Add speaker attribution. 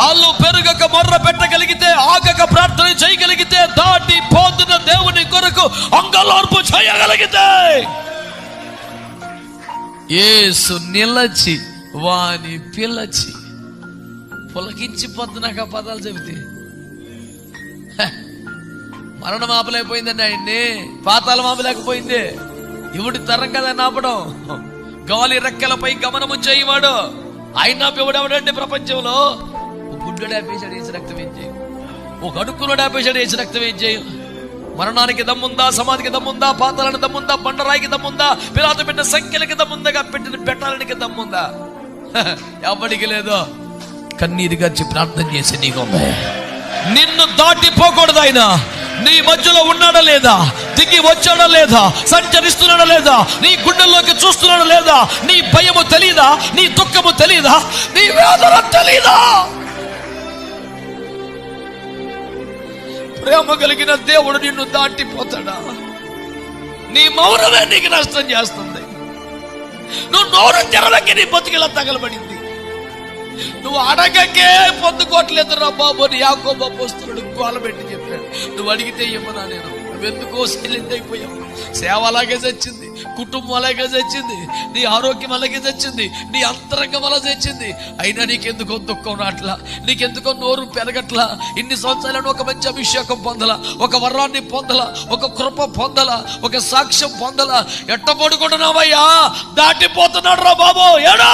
Speaker 1: వాళ్ళు పెరుగక మొర్ర పెట్టగలిగితే, ఆగక ప్రార్థన చేయగలిగితే, దాటి పోతున్న దేవుని కొరకు అంగలార్పు చేయగలిగితే, యేసు నిలచి వాని పిలచి పులకించిపోతున్నాక పదాలు చెబితే మరణం ఆపలేకపోయిందండి ఆయన్ని, పాతాళం ఆపలేకపోయింది. ఇవుడి తరం కదా నాపడం. గాలి రెక్కలపై గమనము చేయవాడు ఆయన ఎవడంటే ప్రపంచంలో గుడ్డు ఆపేశాడు, వేసి రక్తం ఏం చేయం. ఒక అడుక్కులో ఆపేశాడు, వేసి రక్తం ఏం చేయం. మరణానికి దమ్ముందా, సమాధికి దమ్ముందా, పాతాళానికి దమ్ముందా, బండరాయికి దమ్ముందా, పిలాతు పెట్టిన సంఖ్యలకి దమ్ముందా, పెట్టిన పెట్టాలనికి దమ్ముందా? ఎవరికి లేదో. కన్నీరుగా ప్రార్థన చేసి నీకు నిన్ను దాటిపోకూడదు ఆయన. నీ మధ్యలో ఉన్నాడా లేదా, దిగి వచ్చాడా లేదా, సంచరిస్తున్నాడా లేదా, నీ గుండెల్లోకి చూస్తున్నాడా లేదా, నీ భయము తెలీదా, నీ దుఃఖము తెలీదా, నీ వేదన తెలీదా? ప్రేమ కలిగిన దేవుడు నిన్ను దాటిపోతాడా? నీ మౌనమే నీకు నష్టం చేస్తుంది. నువ్వు నోరు తెరలకి నీ బతుకిలా తగలబడింది. నువ్వు అడగకే పొందుకోవట్లేదు రా బాబు అని యాకోబు అపోస్తలుడు గోలబెట్టి చెప్పాడు. నువ్వు అడిగితే ఇవ్వనా నేను? నువ్వెందుకో సైలెంట్ అయిపోయావు. సేవ అలాగే తెచ్చింది, కుటుంబం అలాగే తెచ్చింది, నీ ఆరోగ్యం అలాగే తెచ్చింది, నీ అంతరంగం అలా తెచ్చింది. అయినా నీకెందుకో దుఃఖం రాట్లా, నీకెందుకో నోరు పెరగట్లా. ఇన్ని సంవత్సరాలను ఒక మంచి అభిషేకం పొందలా, ఒక వరాన్ని పొందలా, ఒక కృప పొందలా, ఒక సాక్ష్యం పొందలా. ఎట్ట పడుకుంటున్నావయ్యా? దాటిపోతున్నాడు రా బాబు. ఏడో